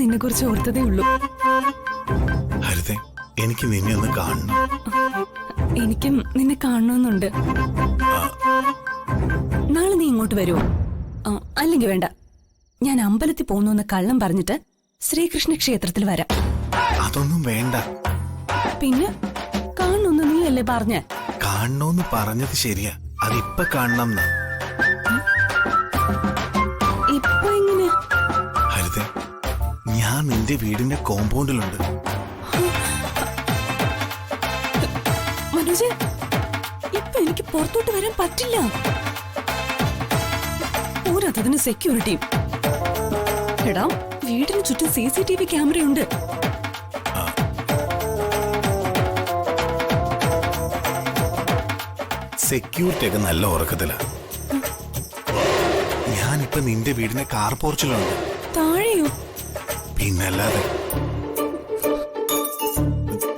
നിന്നെ കുറിച്ച് ഓർത്തതേ ഉള്ളൂ. ഹരിതേ, എനിക്ക് നിന്നെ ഒന്ന് കാണണം. എനിക്കും നിന്നെ കാണണമെന്നുണ്ട്. നാളെ നീ ഇങ്ങോട്ട് വരുമോ? അല്ലെങ്കിൽ വേണ്ട, ഞാൻ അമ്പലത്തിൽ പോകുന്നു കള്ളം പറഞ്ഞിട്ട് ശ്രീകൃഷ്ണ ക്ഷേത്രത്തിൽ വരാം. അതൊന്നും വേണ്ട. പിന്നെ കാണണമെന്ന് നീയല്ലേ പറഞ്ഞ? കാണണോന്ന് പറഞ്ഞത് ശരിയാ, അതിപ്പ കാണണം. ഇപ്പൊ എങ്ങനെ? ഹരിതേ, ഞാൻ നിന്റെ വീടിന്റെ കോമ്പൗണ്ടിലുണ്ട്. മനോജ്, ഇപ്പൊ എനിക്ക് പുറത്തോട്ട് വരാൻ പറ്റില്ല. പോരാത്തതിന് സെക്യൂരിറ്റി. എടാ, വീടിന് ചുറ്റും CCTV ക്യാമറയുണ്ട്. സെക്യൂരിറ്റി ഒക്കെ നല്ല ഉറക്കത്തില. ഞാനിപ്പോ നിന്റെ വീടിന്റെ കാർ പോർച്ചിലുണ്ട്. താഴെയോ? പിന്നല്ലാതെ.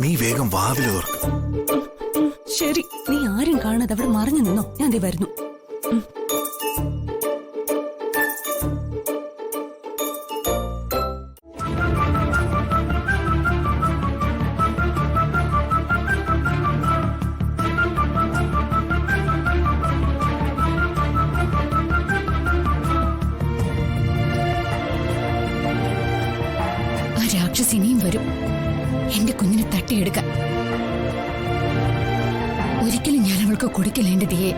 നീ വേഗം വാതിൽ തുറക്ക്. ശരി, നീ ആരും കാണാതെ അവിടെ മറിഞ്ഞു നിന്നോ, ഞാൻ ദേ വരുന്നു. ഇനിയും വരും എന്റെ കുഞ്ഞിനെ തട്ടിയെടുക്കാൻ. ഒരിക്കലും ഞാൻ അവൾക്ക് കൊടുക്കില്ല എന്റെ ദിയെ.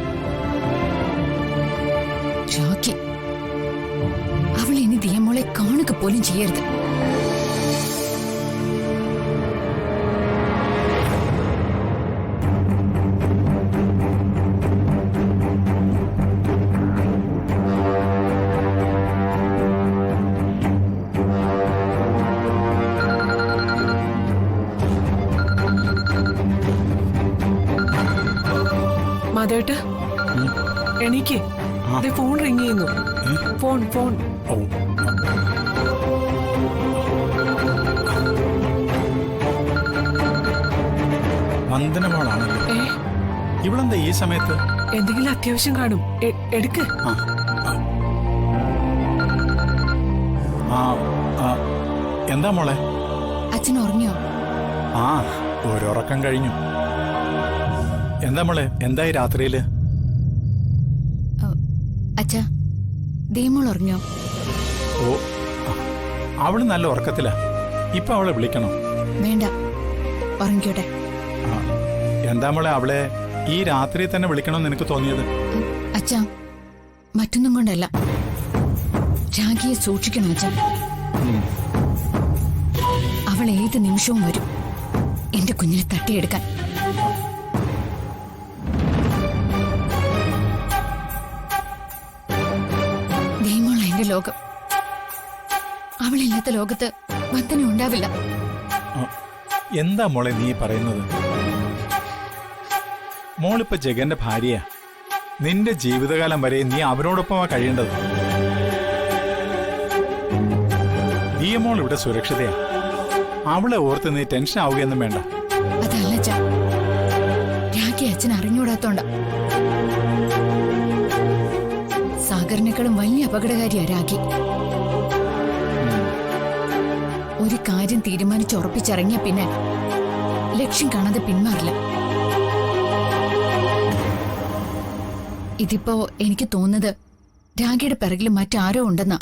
രാഖി, അവൾ ഇനി ദിയമോളെ കാണുക പോലും ചെയ്യരുത്. മാധവേട്ടാ, എണീക്ക്. ഫോൺ റിങ് ചെയ്യുന്നു. ഫോൺ. വന്ദനമോളാണല്ലോ. ഇവളെന്താ ഈ സമയത്ത്? എന്തെങ്കിലും അത്യാവശ്യം കാണും, എടുക്ക്. എന്താ മോളെ? അച്ഛൻ ഉറങ്ങിയോ? ഒരുറക്കം കഴിഞ്ഞു. എന്താ മോളെ, എന്തായി രാത്രിയില്? അച്ഛാ, ദീമോൾ ഉറങ്ങിയോ? അവള് നല്ല ഉറക്കത്തില. ഇപ്പൊ അവളെ വിളിക്കണോ? വേണ്ട, ഉറങ്ങിക്കോട്ടെ. എന്താ മോളെ, അവളെ ഈ രാത്രി തന്നെ വിളിക്കണമെന്ന് എനിക്ക് തോന്നിയത്? അച്ഛാ, മറ്റൊന്നും കൊണ്ടല്ല. രാഖിയെ സൂക്ഷിക്കണം അച്ഛാ. അവൾ ഏത് നിമിഷവും വരും എന്റെ കുഞ്ഞിനെ തട്ടിയെടുക്കാൻ. ദൈവമുള്ള എന്റെ ലോകം. അവളില്ലാത്ത ലോകത്ത് വന്ദന ഉണ്ടാവില്ല. എന്താ മോളെ നീ പറയുന്നത്? മോളിപ്പോ ജഗന്റെ ഭാര്യയാ. നിന്റെ ജീവിതകാലം വരെ നീ അവരോടൊപ്പമാ കഴിയേണ്ടത്. ദിയമോൾ ഇവിടെ സുരക്ഷിതയാ. അവളെ ഓർത്ത് നീ ടെൻഷൻ ആവുകയൊന്നും വേണ്ട. അതല്ല അച്ഛാ, രാഖി അച്ഛൻ അറിഞ്ഞൂടാത്തോണ്ട. സാഗറിനേക്കാളും വലിയ അപകടകാരിയാ രാഖി. ഒരു കാര്യം തീരുമാനിച്ചുറപ്പിച്ചിറങ്ങിയ പിന്നെ ലക്ഷ്യം കാണാതെ പിന്മാറില്ല. ഇതിപ്പോ എനിക്ക് തോന്നുന്നത് രാഖിയുടെ പിറകിൽ മറ്റാരോ ഉണ്ടെന്നാ.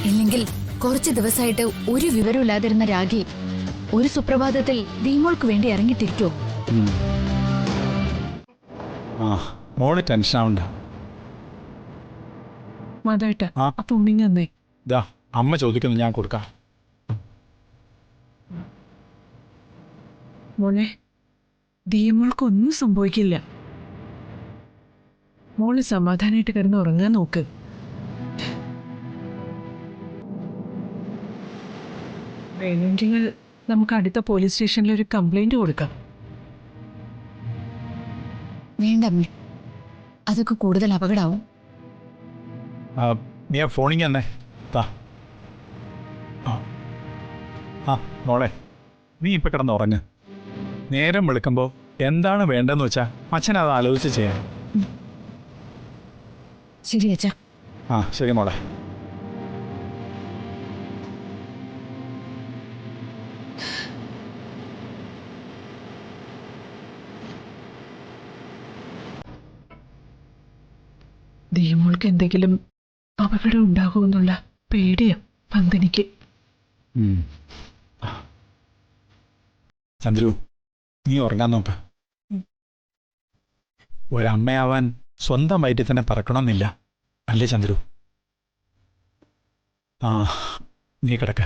ഇല്ലെങ്കിൽ കുറച്ച് ദിവസമായിട്ട് ഒരു വിവരമില്ലാതിരുന്ന രാഖി ഒരു സുപ്രഭാതത്തിൽ ദീമോൾക്ക് വേണ്ടി ഇറങ്ങിത്തിരിക്കോ? മോള് ടെൻഷൻ ആവണ്ട. മാധവേട്ടാ, അപ്പൊ ഉണ്ണിങ്ങ എന്നേ. അമ്മ ചോദിക്കുന്നു, ഞാൻ കൊടുക്കാം. മോളെ, ദീമോൾക്കൊന്നും സംഭവിക്കില്ല. മോള് സമാധാനമായിട്ട് കിടന്ന് ഉറങ്ങാൻ നോക്ക്. വേണമെങ്കിൽ നമുക്ക് അടുത്ത പോലീസ് സ്റ്റേഷനിൽ ഒരു കംപ്ലൈന്റ് കൊടുക്കാം. വേണ്ട അമ്മേ, അതൊക്കെ കൂടുതൽ അപകടമാവും. നീ ആ ഫോണിങ് തന്നെ മോളെ, നീ ഇപ്പൊ കിടന്ന് ഉറങ്ങ്. നേരം വിളിക്കുമ്പോ എന്താണ് വേണ്ടെന്ന് വെച്ചാ അച്ഛൻ അത് ആലോചിച്ച് ചെയ്യാം. ശരി അച്ഛാ. ആ ശരി മോളെ. ദീമോൾക്ക് എന്തെങ്കിലും അപകടം ഉണ്ടാകുമെന്നുള്ള പേടിയാ പന്തനിക്ക്. ചന്ദ്രു, നീ ഉറങ്ങാൻ നോക്ക്. ഒരമ്മയാവാൻ സ്വന്തം വയറ്റിൽ തന്നെ പറക്കണമെന്നില്ല, അല്ലേ ചന്ദ്രു? ആ, നീ കിടക്ക.